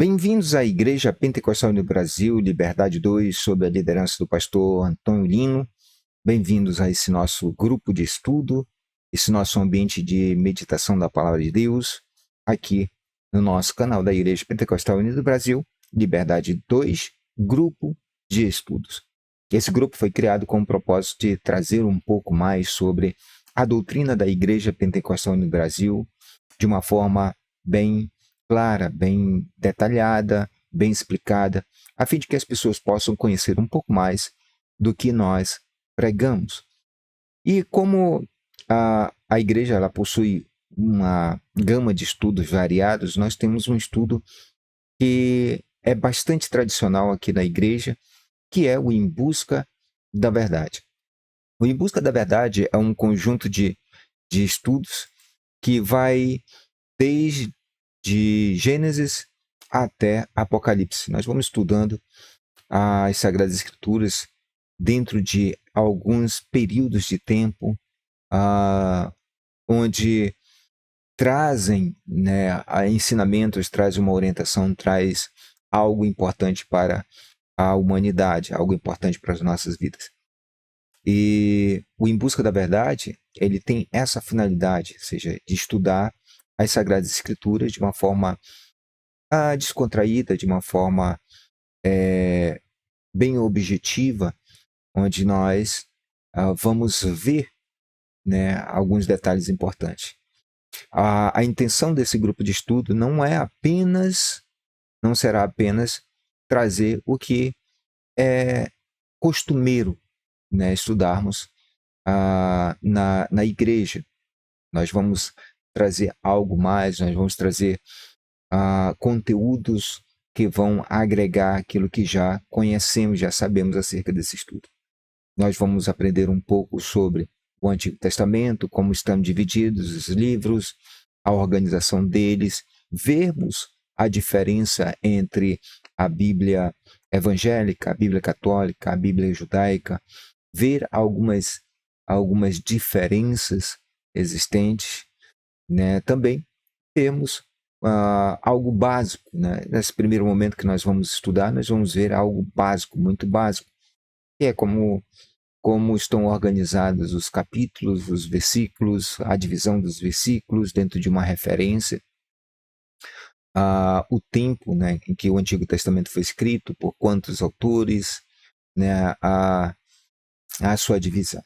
Bem-vindos à Igreja Pentecostal no Brasil, Liberdade 2, sob a liderança do pastor Antônio Lino. Bem-vindos a esse nosso grupo de estudo, esse nosso ambiente de meditação da Palavra de Deus, aqui no nosso canal da Igreja Pentecostal Unida do Brasil, Liberdade 2, grupo de estudos. Esse grupo foi criado com o propósito de trazer um pouco mais sobre a doutrina da Igreja Pentecostal no Brasil, de uma forma bem clara, bem detalhada, bem explicada, a fim de que as pessoas possam conhecer um pouco mais do que nós pregamos. E como a igreja ela possui uma gama de estudos variados, nós temos um estudo que é bastante tradicional aqui na igreja, que é o Em Busca da Verdade. O Em Busca da Verdade é um conjunto de estudos que vai desde Gênesis até Apocalipse. Nós vamos estudando as Sagradas Escrituras dentro de alguns períodos de tempo onde trazem ensinamentos, traz uma orientação, traz algo importante para a humanidade, algo importante para as nossas vidas. E o Em Busca da Verdade, ele tem essa finalidade, ou seja, de estudar as Sagradas Escrituras de uma forma descontraída, de uma forma bem objetiva, onde nós vamos ver alguns detalhes importantes. A intenção desse grupo de estudo não será apenas trazer o que é costumeiro estudarmos na igreja. Nós vamos trazer algo mais, nós vamos trazer conteúdos que vão agregar aquilo que já conhecemos, já sabemos acerca desse estudo. Nós vamos aprender um pouco sobre o Antigo Testamento, como estão divididos os livros, a organização deles, vermos a diferença entre a Bíblia evangélica, a Bíblia católica, a Bíblia judaica, ver algumas diferenças existentes, Também temos algo básico, Nesse primeiro momento que nós vamos estudar, nós vamos ver algo básico, muito básico, que é como estão organizados os capítulos, os versículos, a divisão dos versículos dentro de uma referência, o tempo em que o Antigo Testamento foi escrito, por quantos autores, a sua divisão.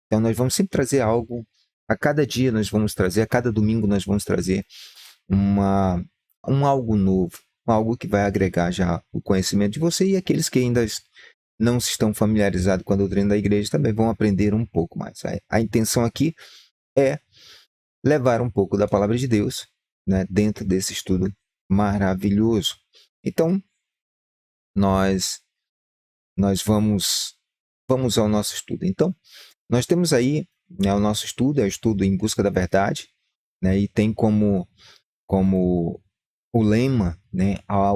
Então nós vamos sempre trazer algo, a cada dia nós vamos trazer, a cada domingo nós vamos trazer algo novo, algo que vai agregar já o conhecimento de você, e aqueles que ainda não estão familiarizados com a doutrina da igreja também vão aprender um pouco mais. A intenção aqui é levar um pouco da palavra de Deus dentro desse estudo maravilhoso. Então, nós vamos ao nosso estudo. Então, nós temos aí o nosso estudo, é o estudo Em Busca da Verdade, e tem como o lema,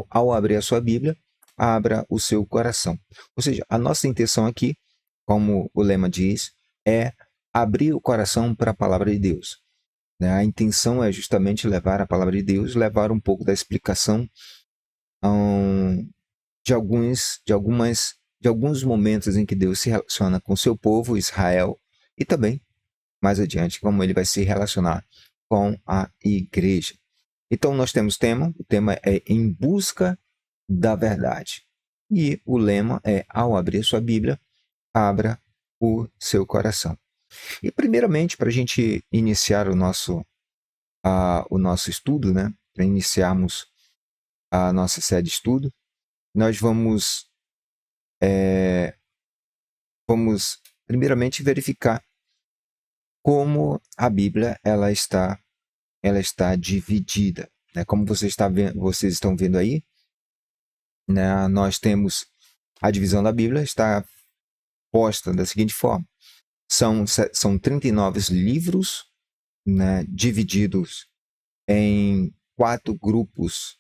ao abrir a sua Bíblia, abra o seu coração. Ou seja, a nossa intenção aqui, como o lema diz, é abrir o coração para a palavra de Deus. A intenção é justamente levar a palavra de Deus, levar um pouco da explicação de alguns momentos em que Deus se relaciona com o seu povo, Israel, e também, mais adiante, como ele vai se relacionar com a igreja. Então, nós temos o tema é Em Busca da Verdade. E o lema é, ao abrir sua Bíblia, abra o seu coração. E primeiramente, para a gente iniciar o nosso estudo, para iniciarmos a nossa série de estudo, nós vamos primeiramente verificar como a Bíblia ela está dividida. Como vocês estão vendo aí, nós temos a divisão da Bíblia, está posta da seguinte forma: são 39 livros, divididos em 4 grupos.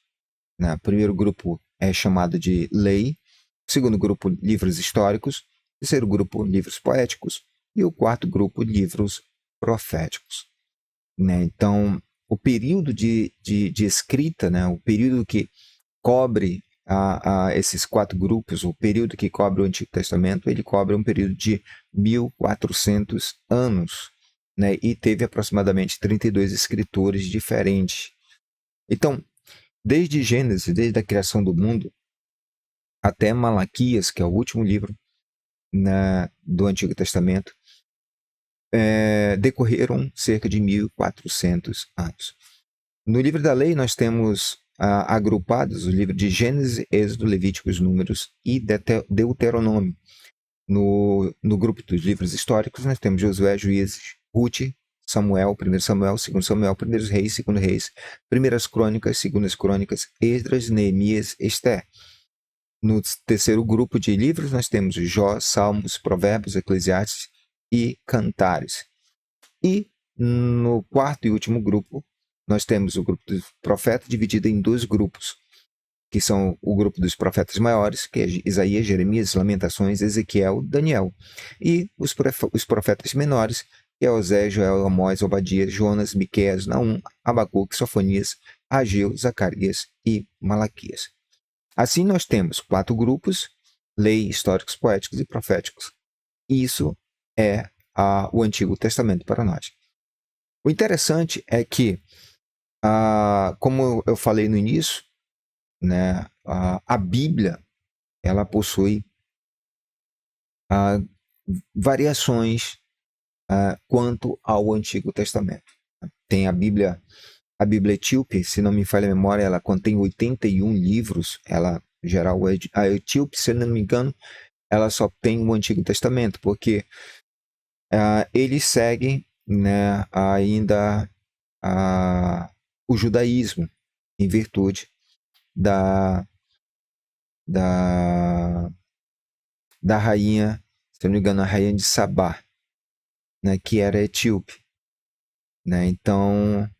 O primeiro grupo é chamado de lei, o segundo grupo, livros históricos, o terceiro grupo, livros poéticos, e o quarto grupo, livros proféticos. Então, o período de escrita, o período que cobre esses 4 grupos, o período que cobre o Antigo Testamento, ele cobre um período de 1400 anos, né? E teve aproximadamente 32 escritores diferentes. Então, desde Gênesis, desde a criação do mundo, até Malaquias, que é o último livro do Antigo Testamento, decorreram cerca de 1400 anos. No livro da lei, nós temos agrupados o livro de Gênesis, Êxodo, Levíticos, Números e Deuteronômio. No grupo dos livros históricos, nós temos Josué, Juízes, Ruth, Samuel, 1 Samuel, 2 Samuel, 1 Reis, 2 Reis, 1 Crônicas, 2 Crônicas, Esdras, Neemias, Esther. No terceiro grupo de livros, nós temos Jó, Salmos, Provérbios, Eclesiastes e Cantares. E no quarto e último grupo, nós temos o grupo dos profetas dividido em 2 grupos, que são o grupo dos profetas maiores, que é Isaías, Jeremias, Lamentações, Ezequiel, Daniel. E os profetas menores, que é Osés, Joel, Amós, Obadias, Jonas, Miqueias, Naum, Abacuque, Sofonias, Ageu, Zacarias e Malaquias. Assim nós temos 4 grupos: lei, históricos, poéticos e proféticos. Isso é o Antigo Testamento para nós. O interessante é que, como eu falei no início, né, a Bíblia ela possui variações quanto ao Antigo Testamento. Tem a Bíblia etíope, se não me falha a memória, ela contém 81 livros. Ela, geral, a etíope, se não me engano, ela só tem o Antigo Testamento, porque eles seguem, né, ainda o judaísmo, em virtude da rainha, se não me engano, a rainha de Sabá, né, que era etíope. Né? Então,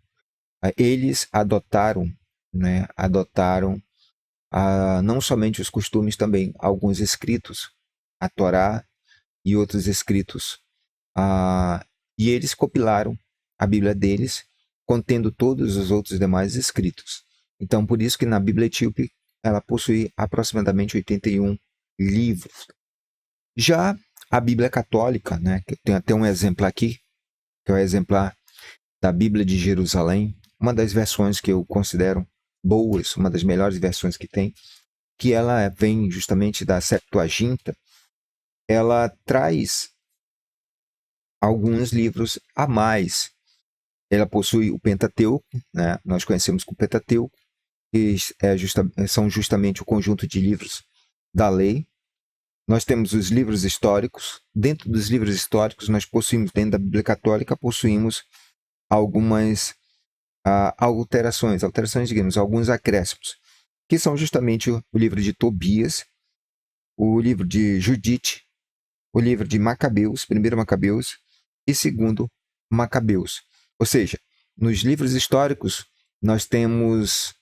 eles adotaram não somente os costumes, também alguns escritos, a Torá e outros escritos. E eles compilaram a Bíblia deles, contendo todos os outros demais escritos. Então, por isso que na Bíblia etíope, ela possui aproximadamente 81 livros. Já a Bíblia católica, né, que eu tenho até um exemplar aqui, que é o exemplar da Bíblia de Jerusalém, uma das versões que eu considero boas, uma das melhores versões que tem, que ela vem justamente da Septuaginta. Ela traz alguns livros a mais. Ela possui o Pentateuco, né? Nós conhecemos como Pentateuco, que são justamente o conjunto de livros da lei. Nós temos os livros históricos. Dentro dos livros históricos, nós possuímos, dentro da Bíblia Católica, possuímos algumas alterações, digamos, alguns acréscimos, que são justamente o livro de Tobias, o livro de Judite, o livro de Macabeus, 1 Macabeus e 2 Macabeus. Ou seja, nos livros históricos, nós temos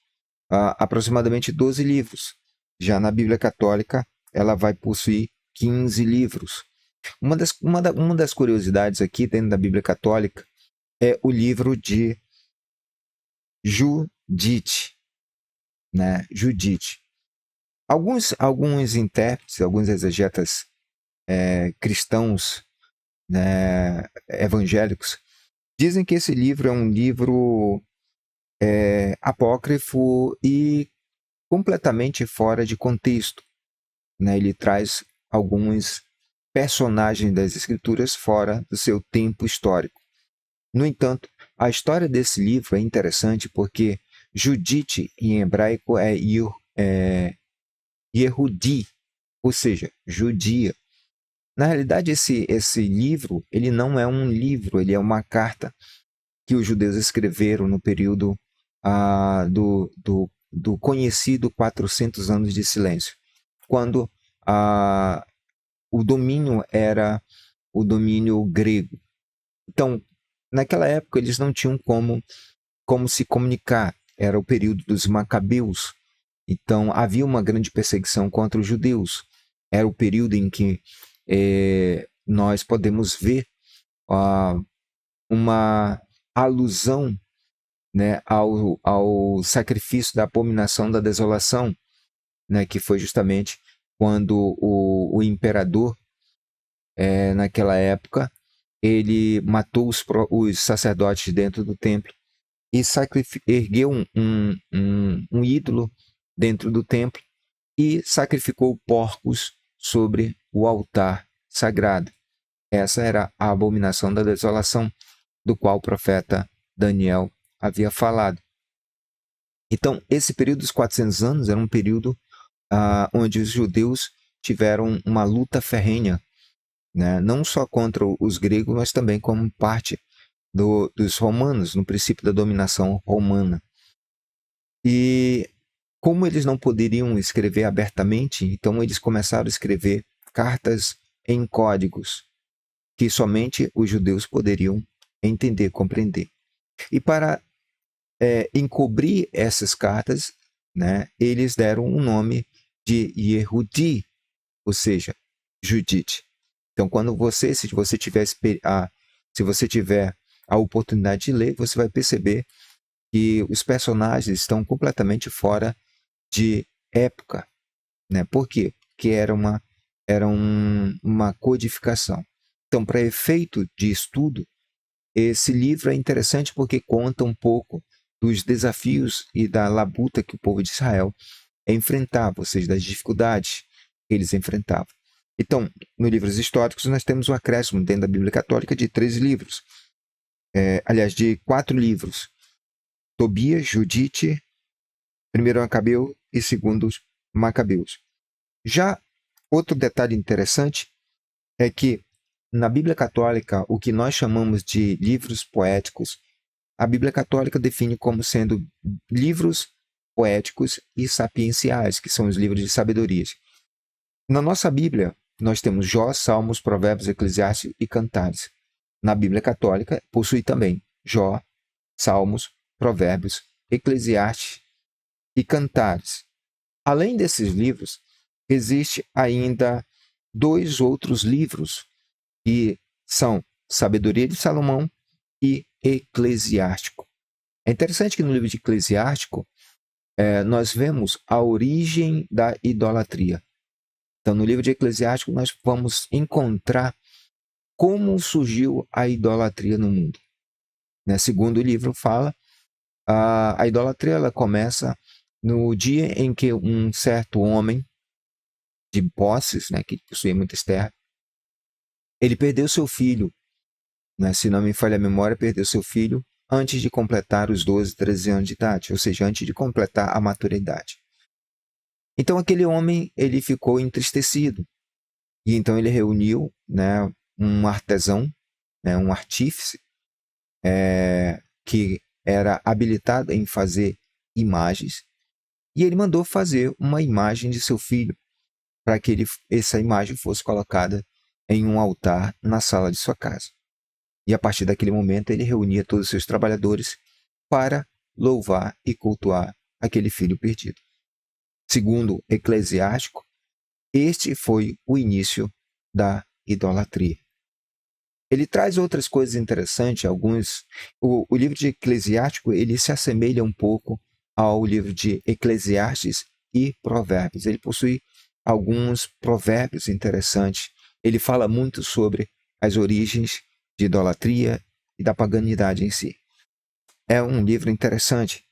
aproximadamente 12 livros. Já na Bíblia Católica, ela vai possuir 15 livros. Uma das curiosidades aqui dentro da Bíblia Católica é o livro de Judite, né? Judite. Alguns intérpretes, alguns exegetas cristãos, né, evangélicos, dizem que esse livro é um livro apócrifo e completamente fora de contexto. Né? Ele traz alguns personagens das escrituras fora do seu tempo histórico. No entanto, a história desse livro é interessante porque Judite em hebraico é Yehudi, ou seja, judia. Na realidade, esse livro, ele não é um livro, ele é uma carta que os judeus escreveram no período do conhecido 400 anos de silêncio, quando o domínio era o domínio grego. Então, naquela época, eles não tinham como se comunicar. Era o período dos Macabeus. Então, havia uma grande perseguição contra os judeus. Era o período em que nós podemos ver uma alusão, né, ao sacrifício da abominação da desolação, né, que foi justamente quando o imperador, naquela época, ele matou os sacerdotes dentro do templo e ergueu um ídolo dentro do templo e sacrificou porcos sobre o altar sagrado. Essa era a abominação da desolação, do qual o profeta Daniel havia falado. Então, esse período dos 400 anos era um período onde os judeus tiveram uma luta ferrenha, né? Não só contra os gregos, mas também como parte dos romanos, no princípio da dominação romana. E como eles não poderiam escrever abertamente, então eles começaram a escrever cartas em códigos que somente os judeus poderiam entender, compreender. E para encobrir essas cartas, né, eles deram o nome de Yehudi, ou seja, Judite. Então, quando se você tiver a oportunidade de ler, você vai perceber que os personagens estão completamente fora de época, né? Por quê? Porque era uma codificação. Então, para efeito de estudo, esse livro é interessante porque conta um pouco dos desafios e da labuta que o povo de Israel enfrentava, ou seja, das dificuldades que eles enfrentavam. Então, nos livros históricos, nós temos um acréscimo dentro da Bíblia Católica de 13 livros. De 4 livros. Tobias, Judite, 1 Macabeu e 2 Macabeus. Já outro detalhe interessante é que na Bíblia Católica, o que nós chamamos de livros poéticos, a Bíblia Católica define como sendo livros poéticos e sapienciais, que são os livros de sabedorias. Na nossa Bíblia, nós temos Jó, Salmos, Provérbios, Eclesiastes e Cantares. Na Bíblia Católica, possui também Jó, Salmos, Provérbios, Eclesiastes e Cantares. Além desses livros, existe ainda 2 outros livros que são Sabedoria de Salomão e Eclesiástico. É interessante que no livro de Eclesiástico nós vemos a origem da idolatria. Então, no livro de Eclesiástico, nós vamos encontrar como surgiu a idolatria no mundo. Segundo o livro fala, a idolatria ela começa no dia em que um certo homem de posses, que possuía muitas terras, ele perdeu seu filho, se não me falha a memória, perdeu seu filho antes de completar os 12, 13 anos de idade, ou seja, antes de completar a maturidade. Então aquele homem ele ficou entristecido e então ele reuniu um artesão, um artífice que era habilitado em fazer imagens e ele mandou fazer uma imagem de seu filho para que essa imagem fosse colocada em um altar na sala de sua casa. E a partir daquele momento ele reunia todos os seus trabalhadores para louvar e cultuar aquele filho perdido. Segundo Eclesiástico, este foi o início da idolatria. Ele traz outras coisas interessantes, o livro de Eclesiástico ele se assemelha um pouco ao livro de Eclesiastes e Provérbios. Ele possui alguns provérbios interessantes. Ele fala muito sobre as origens de idolatria e da paganidade em si. É um livro interessante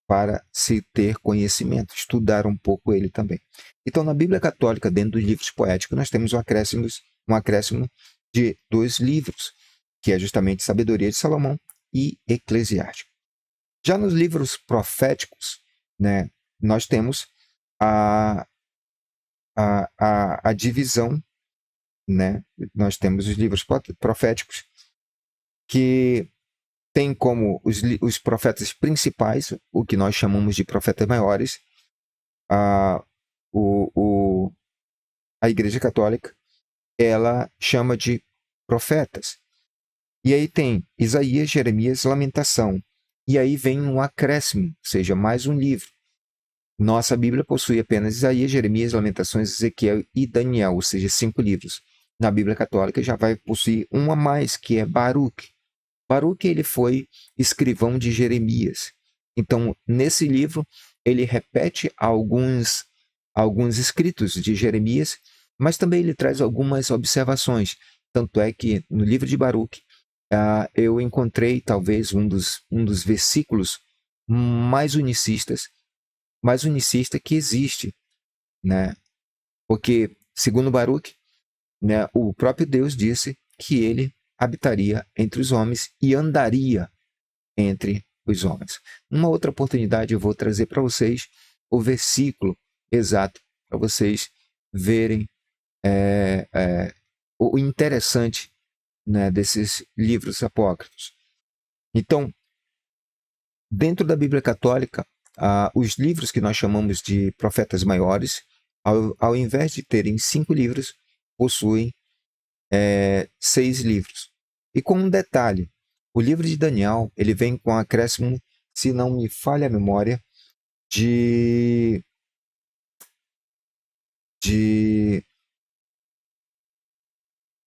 para se ter conhecimento, estudar um pouco ele também. Então, na Bíblia Católica, dentro dos livros poéticos, nós temos um acréscimo de 2 livros, que é justamente Sabedoria de Salomão e Eclesiástico. Já nos livros proféticos, nós temos a divisão, nós temos os livros proféticos que tem como os profetas principais, o que nós chamamos de profetas maiores, a Igreja Católica, ela chama de profetas. E aí tem Isaías, Jeremias, Lamentação. E aí vem um acréscimo, ou seja, mais um livro. Nossa Bíblia possui apenas Isaías, Jeremias, Lamentações, Ezequiel e Daniel, ou seja, 5 livros. Na Bíblia Católica já vai possuir um a mais, que é Baruque. Baruque ele foi escrivão de Jeremias. Então, nesse livro, ele repete alguns escritos de Jeremias, mas também ele traz algumas observações. Tanto é que no livro de Baruque, eu encontrei talvez um dos versículos mais unicista que existe, né? Porque, segundo Baruque, né, o próprio Deus disse que ele habitaria entre os homens e andaria entre os homens. Numa outra oportunidade eu vou trazer para vocês o versículo exato para vocês verem o interessante, né, desses livros apócrifos. Então, dentro da Bíblia Católica, os livros que nós chamamos de profetas maiores, ao invés de terem 5 livros, possuem 6 livros. E com um detalhe, o livro de Daniel ele vem com um acréscimo, se não me falha a memória, de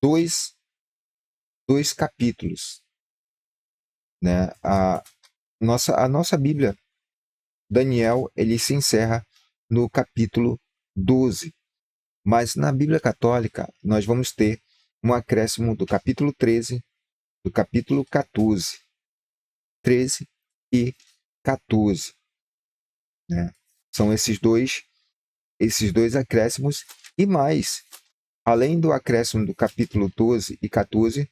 2 capítulos, né? A nossa Bíblia, Daniel, ele se encerra no capítulo 12. Mas na Bíblia Católica, nós vamos ter um acréscimo do capítulo 13, do capítulo 14. 13 e 14. Né? São esses dois acréscimos e mais. Além do acréscimo do capítulo 12 e 14,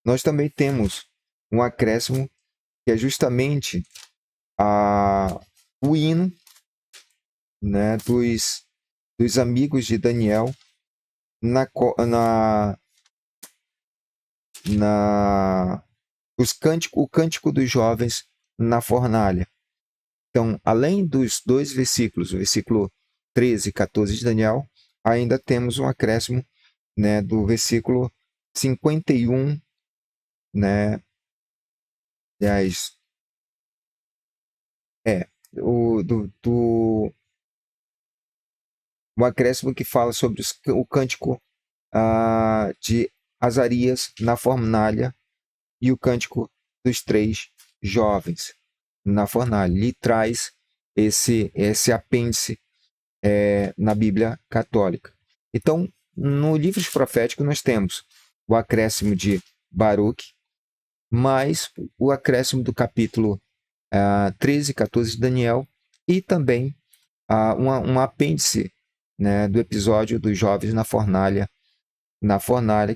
nós também temos um acréscimo que é justamente o hino, né, dos amigos de Daniel o cântico dos jovens na fornalha. Então, além dos 2 versículos, o versículo 13 e 14 de Daniel, ainda temos um acréscimo, né, do versículo 51, né, aliás, um acréscimo que fala sobre o cântico de Azarias na fornalha e o cântico dos 3 jovens na fornalha. Ele traz esse apêndice na Bíblia Católica. Então, no livro profético nós temos o acréscimo de Baruque, mais o acréscimo do capítulo 13 e 14 de Daniel, e também um apêndice, né, do episódio dos jovens na fornalha,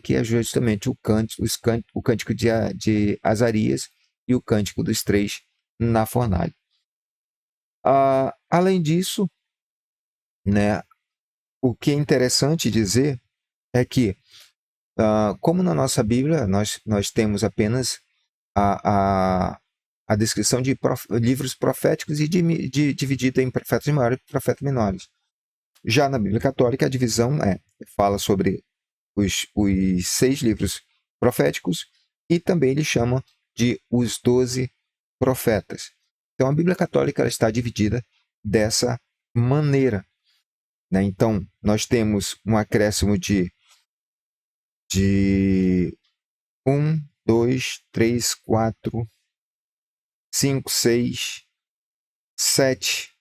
que é justamente o cântico de Azarias e o cântico dos 3 na fornalha. Além disso, né, o que é interessante dizer é que, como na nossa Bíblia nós temos apenas a descrição de livros proféticos e dividida em profetas maiores e profetas menores. Já na Bíblia Católica, a divisão fala sobre os 6 livros proféticos e também ele chama de os 12 profetas. Então, a Bíblia Católica ela está dividida dessa maneira. Né? Então, nós temos um acréscimo de 1, 2, 3, 4, 5, 6, 7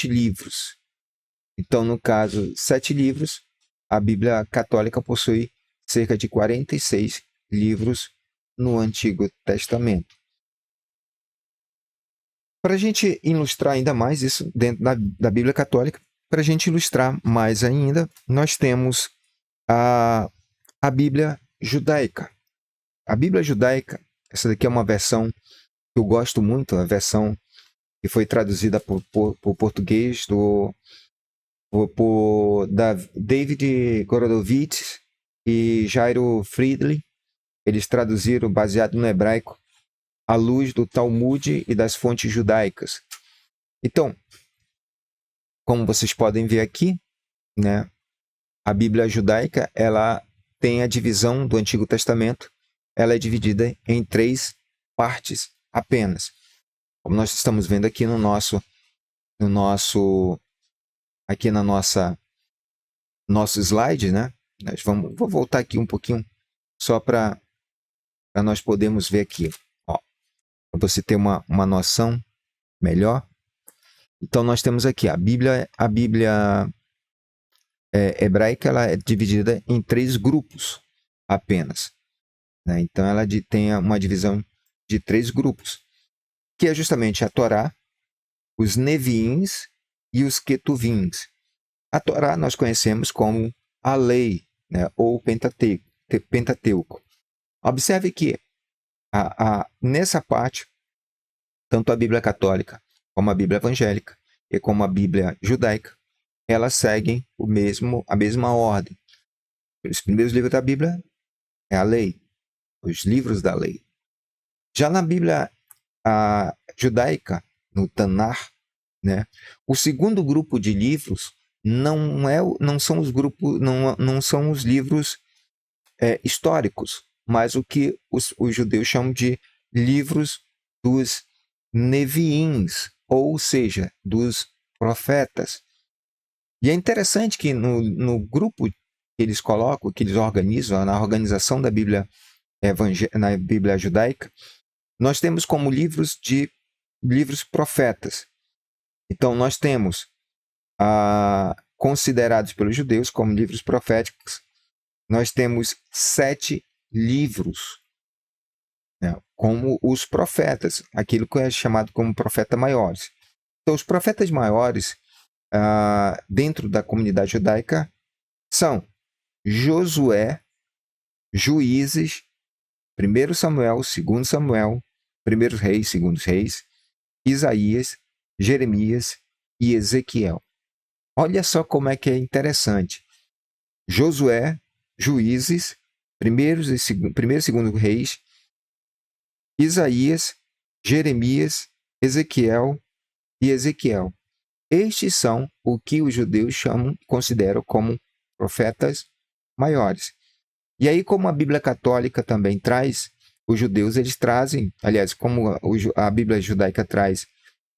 livros. Então, no caso, 7 livros, a Bíblia Católica possui cerca de 46 livros no Antigo Testamento. Para a gente ilustrar ainda mais isso dentro da Bíblia Católica, para a gente ilustrar mais ainda, nós temos a Bíblia Judaica. A Bíblia Judaica, essa daqui é uma versão que eu gosto muito, a versão que foi traduzida por português por David Gorodovitch e Jairo Friedli. Eles traduziram baseado no hebraico à luz do Talmud e das fontes judaicas. Então, como vocês podem ver aqui, né, a Bíblia judaica ela tem a divisão do Antigo Testamento, ela é dividida em 3 partes apenas. Como nós estamos vendo aqui no nosso slide, né? Vou voltar aqui um pouquinho só para para nós podermos ver aqui, para você ter uma noção melhor. Então nós temos aqui a Bíblia hebraica, ela é dividida em 3 grupos apenas, né? Então ela tem uma divisão de 3 grupos, que é justamente a Torá, os Neviins e os Ketuvins. A Torá nós conhecemos como a lei, né? Ou Pentateuco. Observe que nessa parte, tanto a Bíblia católica como a Bíblia evangélica e como a Bíblia judaica, elas seguem a mesma ordem. Os primeiros livros da Bíblia é a lei, os livros da lei. Já na Bíblia judaica, no Tanar, né, o segundo grupo de livros não são os livros históricos, mas o que os judeus chamam de livros dos Neviins, ou seja, dos profetas. E é interessante que no grupo que eles colocam, que eles organizam, na organização da Bíblia na Bíblia judaica, nós temos como livros profetas. Então nós temos considerados pelos judeus como livros proféticos, nós temos 7 livros, né, como os profetas, aquilo que é chamado como profetas maiores. Então os profetas maiores dentro da comunidade judaica são Josué, Juízes, 1 Samuel, 2 Samuel, 1 Reis, 2 Reis, Isaías, Jeremias e Ezequiel. Olha só como é que é interessante. Josué, Juízes, 1 e 2 Reis, Isaías, Jeremias, Ezequiel e Ezequiel. Estes são o que os judeus consideram como profetas maiores. E aí, como a Bíblia católica também traz, os judeus eles trazem, aliás, como a Bíblia judaica traz,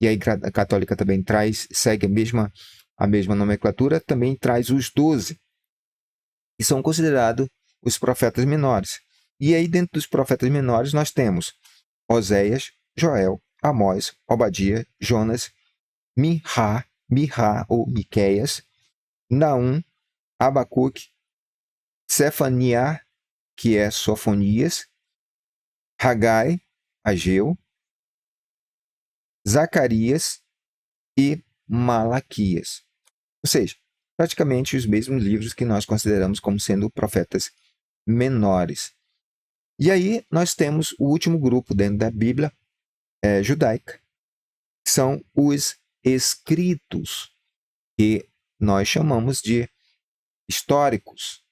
e a católica também traz, segue a mesma nomenclatura, também traz os 12, que são considerados os profetas menores. E aí, dentro dos profetas menores, nós temos Oséias, Joel, Amós, Obadia, Jonas, Miha ou Miqueias, Naum, Abacuque, Sefaniah, que é Sofonias, Hagai, Ageu, Zacarias e Malaquias. Ou seja, praticamente os mesmos livros que nós consideramos como sendo profetas menores. E aí nós temos o último grupo dentro da Bíblia judaica, que são os escritos, que nós chamamos de históricos,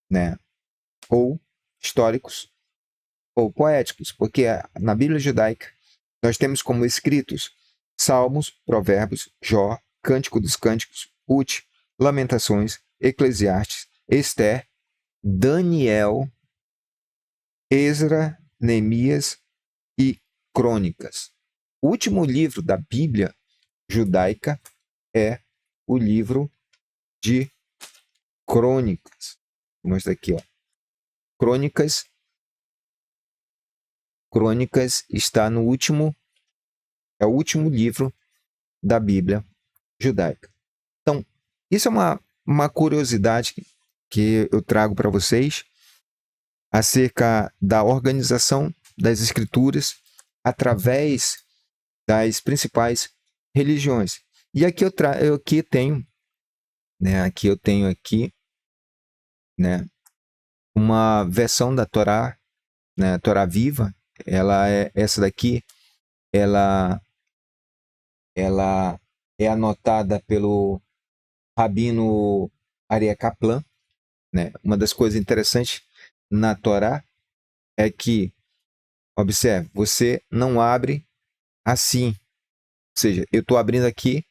né? Ou históricos ou poéticos, porque na Bíblia judaica nós temos como escritos Salmos, Provérbios, Jó, Cântico dos Cânticos, Ruth, Lamentações, Eclesiastes, Ester, Daniel, Esra, Neemias e Crônicas. O último livro da Bíblia judaica é o livro de Crônicas. Vou mostrar aqui, ó. Crônicas está no último, é o último livro da Bíblia judaica. Então, isso é uma curiosidade que eu trago para vocês acerca da organização das escrituras através das principais religiões. E aqui eu tenho, né, uma versão da Torá, né, Torá Viva. Essa daqui, ela é anotada pelo Rabino Aryeh Kaplan, né? Uma das coisas interessantes na Torá é que, observe, você não abre assim. Ou seja, eu estou abrindo aqui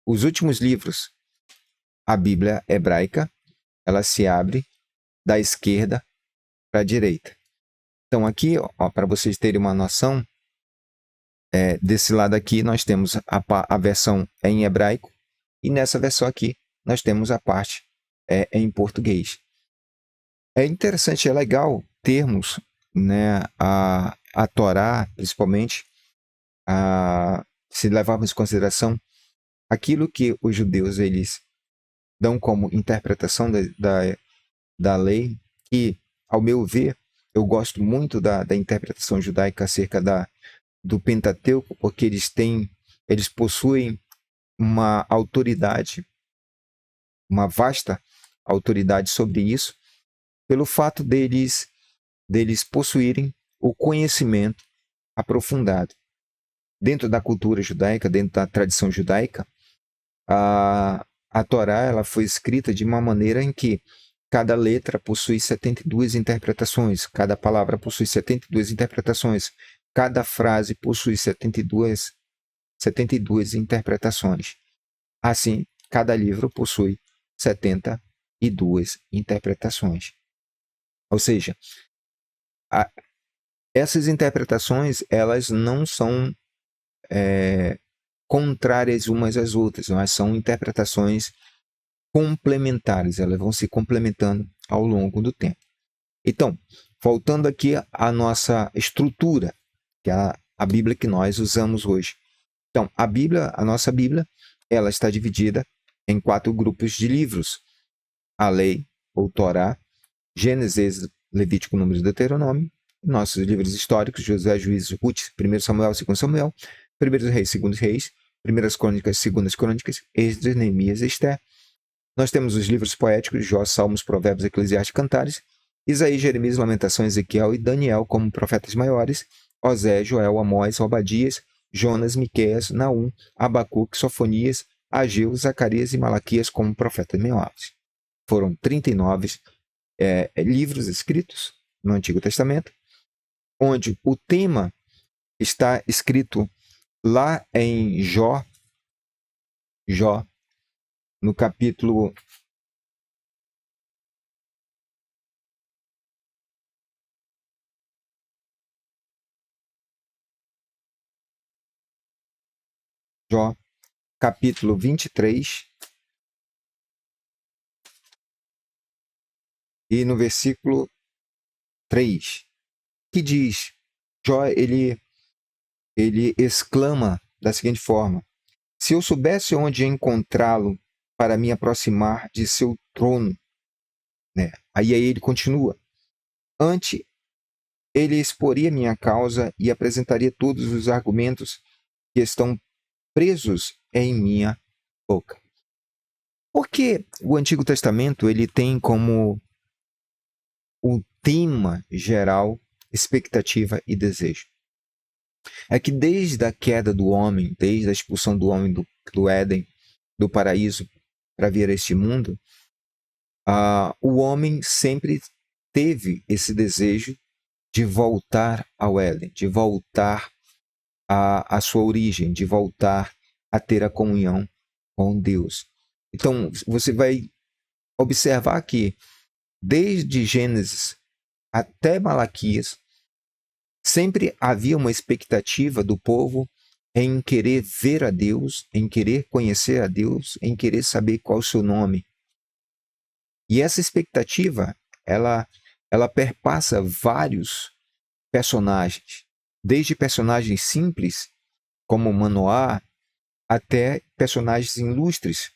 os últimos livros. A Bíblia hebraica, ela se abre da esquerda para a direita. Então aqui, para vocês terem uma noção, desse lado aqui nós temos a versão em hebraico, e nessa versão aqui nós temos a parte em português. É interessante, é legal termos, né, a Torá, principalmente, se levarmos em consideração aquilo que os judeus eles dão como interpretação da lei, que, ao meu ver, eu gosto muito da interpretação judaica acerca do Pentateuco, porque eles possuem uma autoridade, uma vasta autoridade sobre isso, pelo fato deles possuírem o conhecimento aprofundado. Dentro da cultura judaica, dentro da tradição judaica, a Torá ela foi escrita de uma maneira em que cada letra possui 72 interpretações, cada palavra possui 72 interpretações, cada frase possui 72 interpretações. Assim, cada livro possui 72 interpretações. Ou seja, essas interpretações elas não são contrárias umas às outras, mas são interpretações complementares, elas vão se complementando ao longo do tempo. Então, voltando aqui à nossa estrutura, que é a Bíblia que nós usamos hoje. Então, a nossa Bíblia, ela está dividida em 4 grupos de livros: a Lei, ou Torá, Gênesis, Levítico, Números e Deuteronômio, nossos livros históricos, Josué, Juízes, Ruth, 1 Samuel, 2 Samuel, 1 Reis, 2 Reis, 1 Crônicas, 2 Crônicas, Esdras, Neemias e Esther. Nós temos os livros poéticos, Jó, Salmos, Provérbios, Eclesiastes, Cantares, Isaías, Jeremias, Lamentações, Ezequiel e Daniel como profetas maiores, Osé, Joel, Amós, Obadias, Jonas, Miqueias, Naum, Abacuque, Sofonias, Ageu, Zacarias e Malaquias como profetas menores. Foram 39 livros escritos no Antigo Testamento, onde o tema está escrito lá em Jó, no capítulo Jó, capítulo 23, e no versículo 3, que diz, Jó, ele exclama da seguinte forma: se eu soubesse onde encontrá-lo para me aproximar de seu trono, né? Aí ele continua, antes ele exporia minha causa e apresentaria todos os argumentos que estão presos em minha boca. Porque o Antigo Testamento ele tem como o tema geral expectativa e desejo. É que desde a queda do homem, desde a expulsão do homem do Éden, do paraíso, para vir a este mundo, o homem sempre teve esse desejo de voltar ao Éden, de voltar à sua origem, de voltar a ter a comunhão com Deus. Então, você vai observar que, desde Gênesis até Malaquias, sempre havia uma expectativa do povo em querer ver a Deus, em querer conhecer a Deus, em querer saber qual é o seu nome. E essa expectativa, ela perpassa vários personagens, desde personagens simples, como Manoá, até personagens ilustres,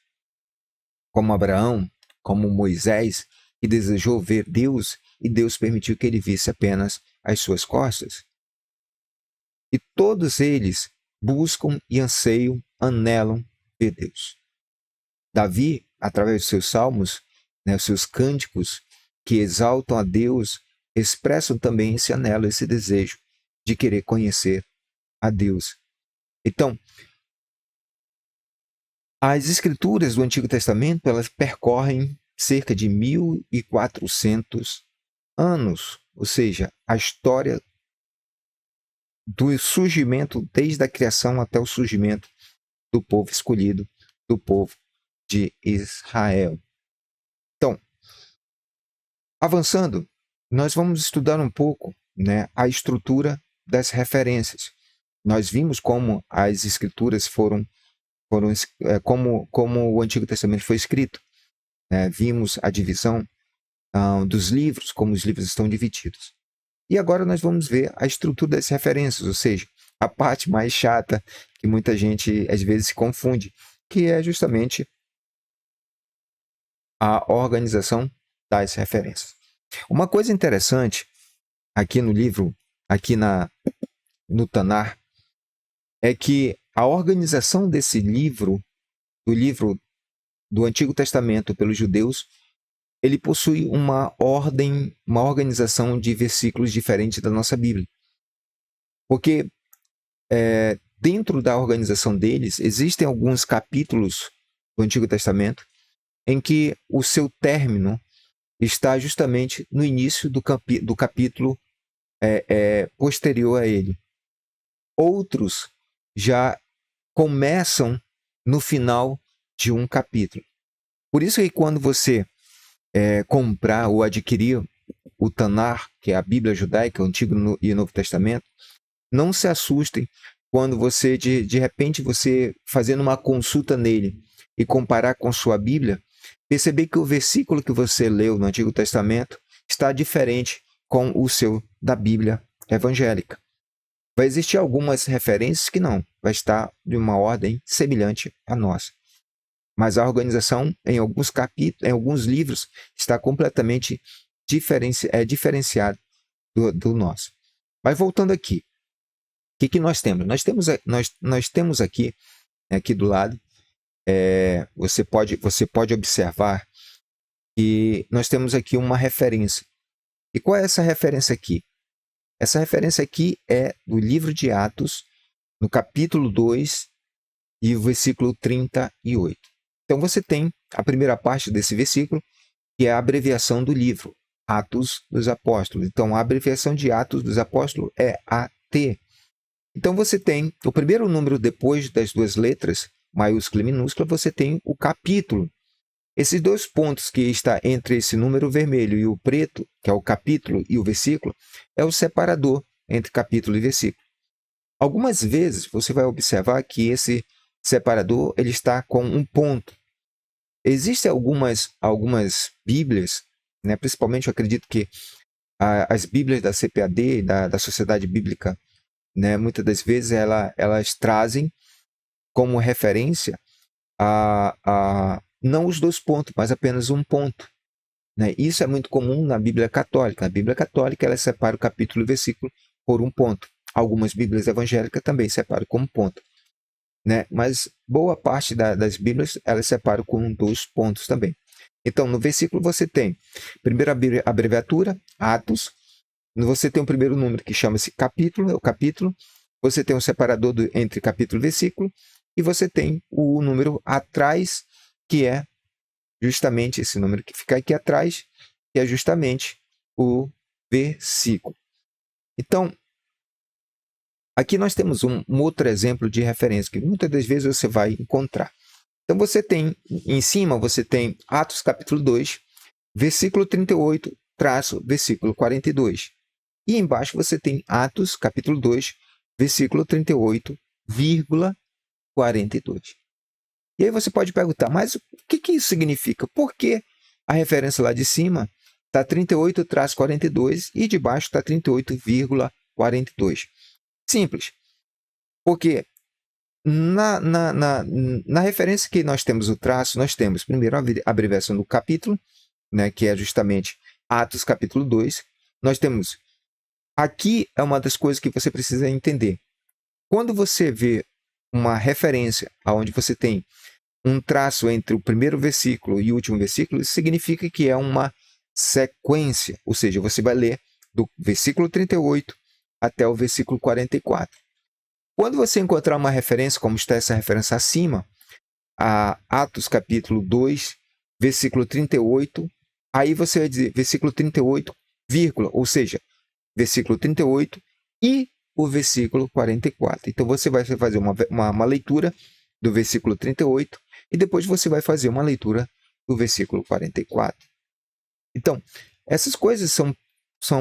como Abraão, como Moisés, que desejou ver Deus e Deus permitiu que ele visse apenas as suas costas. E todos eles buscam e anseiam, anelam ver Deus. Davi, através dos seus salmos, os seus cânticos que exaltam a Deus, expressam também esse anelo, esse desejo de querer conhecer a Deus. Então, as escrituras do Antigo Testamento, elas percorrem cerca de 1400 anos, ou seja, a história do surgimento, desde a criação até o surgimento do povo escolhido, do povo de Israel. Então, avançando, nós vamos estudar um pouco, a estrutura das referências. Nós vimos como as escrituras como o Antigo Testamento foi escrito. Vimos a divisão dos livros, como os livros estão divididos. E agora nós vamos ver a estrutura das referências, ou seja, a parte mais chata que muita gente às vezes se confunde, que é justamente a organização das referências. Uma coisa interessante aqui no livro, no Tanar, é que a organização desse livro, do livro do Antigo Testamento pelos judeus, ele possui uma ordem, uma organização de versículos diferente da nossa Bíblia. Porque dentro da organização deles, existem alguns capítulos do Antigo Testamento em que o seu término está justamente no início do capítulo posterior a ele. Outros já começam no final de um capítulo. Por isso que quando você comprar ou adquirir o Tanar, que é a Bíblia judaica, o Antigo e Novo Testamento, não se assustem quando você, de repente, você fazendo uma consulta nele e comparar com sua Bíblia, perceber que o versículo que você leu no Antigo Testamento está diferente com o seu da Bíblia evangélica. Vai existir algumas referências que não, vai estar de uma ordem semelhante à nossa. Mas a organização, em alguns capítulos, em alguns livros, está completamente diferenciada do nosso. Mas voltando aqui, o que nós temos? Nós temos aqui do lado, você pode observar que nós temos aqui uma referência. E qual é essa referência aqui? Essa referência aqui é do livro de Atos, no capítulo 2 e o versículo 38. Então você tem a primeira parte desse versículo, que é a abreviação do livro, Atos dos Apóstolos. Então a abreviação de Atos dos Apóstolos é AT. Então você tem o primeiro número depois das duas letras, maiúscula e minúscula, você tem o capítulo. Esses dois pontos que está entre esse número vermelho e o preto, que é o capítulo e o versículo, é o separador entre capítulo e versículo. Algumas vezes você vai observar que esse separador ele está com um ponto. Existem algumas Bíblias, principalmente eu acredito que as Bíblias da CPAD, da Sociedade Bíblica, muitas das vezes elas trazem como referência não os dois pontos, mas apenas um ponto. Isso é muito comum na Bíblia Católica. Na Bíblia Católica, ela separa o capítulo e o versículo por um ponto. Algumas Bíblias evangélicas também separam como ponto. Mas boa parte das Bíblias, elas separam com dois pontos também. Então, no versículo você tem a primeira abreviatura, Atos. Você tem o primeiro número que chama-se capítulo, é o capítulo. Você tem um separador entre capítulo e versículo. E você tem o número atrás, que é justamente esse número que fica aqui atrás, que é justamente o versículo. Então, aqui nós temos um outro exemplo de referência, que muitas das vezes você vai encontrar. Então, você tem, em cima, você tem Atos capítulo 2, versículo 38, versículo 42. E embaixo você tem Atos capítulo 2, versículo 38, 42. E aí você pode perguntar, mas o que isso significa? Por que a referência lá de cima está 38-42 e de baixo está 38,42? Simples. Porque na referência que nós temos o traço, nós temos primeiro a abreviação do capítulo, que é justamente Atos capítulo 2. Nós temos, aqui é uma das coisas que você precisa entender. Quando você vê uma referência onde você tem um traço entre o primeiro versículo e o último versículo, isso significa que é uma sequência, ou seja, você vai ler do versículo 38 até o versículo 44. Quando você encontrar uma referência, como está essa referência acima, a Atos capítulo 2, versículo 38, aí você vai dizer versículo 38, vírgula, ou seja, versículo 38 e o versículo 44. Então você vai fazer uma leitura do versículo 38 e depois você vai fazer uma leitura do versículo 44. Então, essas coisas são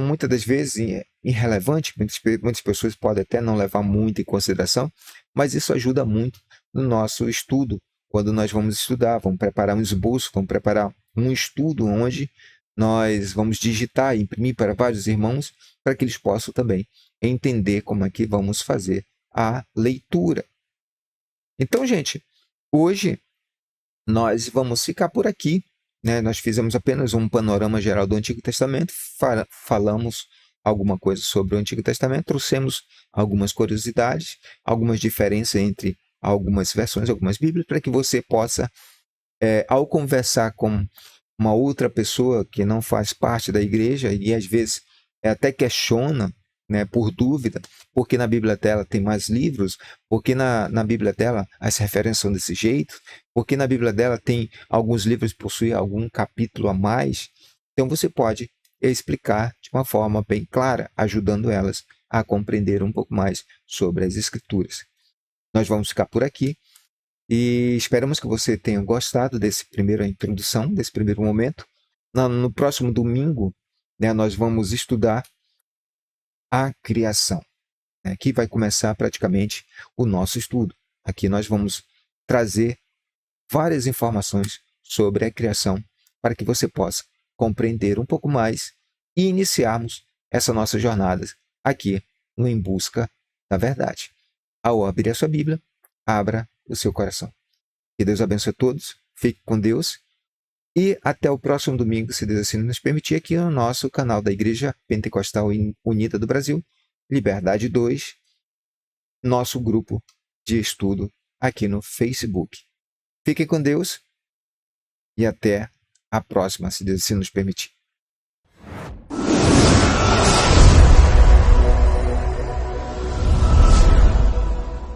muitas das vezes irrelevantes, muitas pessoas podem até não levar muito em consideração, mas isso ajuda muito no nosso estudo. Quando nós vamos estudar, vamos preparar um esboço, vamos preparar um estudo onde nós vamos digitar e imprimir para vários irmãos, para que eles possam também entender como é que vamos fazer a leitura. Então, gente, hoje nós vamos ficar por aqui, né? Nós fizemos apenas um panorama geral do Antigo Testamento, falamos alguma coisa sobre o Antigo Testamento, trouxemos algumas curiosidades, algumas diferenças entre algumas versões, algumas Bíblias, para que você possa, ao conversar com uma outra pessoa que não faz parte da igreja e às vezes até questiona, né, por dúvida, porque na Bíblia dela tem mais livros, porque na Bíblia dela as referências são desse jeito, porque na Bíblia dela tem alguns livros que possuem algum capítulo a mais. Então você pode explicar de uma forma bem clara, ajudando elas a compreender um pouco mais sobre as Escrituras. Nós vamos ficar por aqui e esperamos que você tenha gostado desse primeira introdução, desse primeiro momento. No próximo domingo, né, nós vamos estudar a criação. Aqui vai começar praticamente o nosso estudo. Aqui nós vamos trazer várias informações sobre a criação para que você possa compreender um pouco mais e iniciarmos essa nossa jornada aqui no Em Busca da Verdade. Ao abrir a sua Bíblia, abra o seu coração. Que Deus abençoe a todos, fique com Deus e até o próximo domingo, se Deus assim nos permitir, aqui no nosso canal da Igreja Pentecostal Unida do Brasil, Liberdade 2, nosso grupo de estudo aqui no Facebook. Fique com Deus e até a próxima, se Deus assim nos permitir.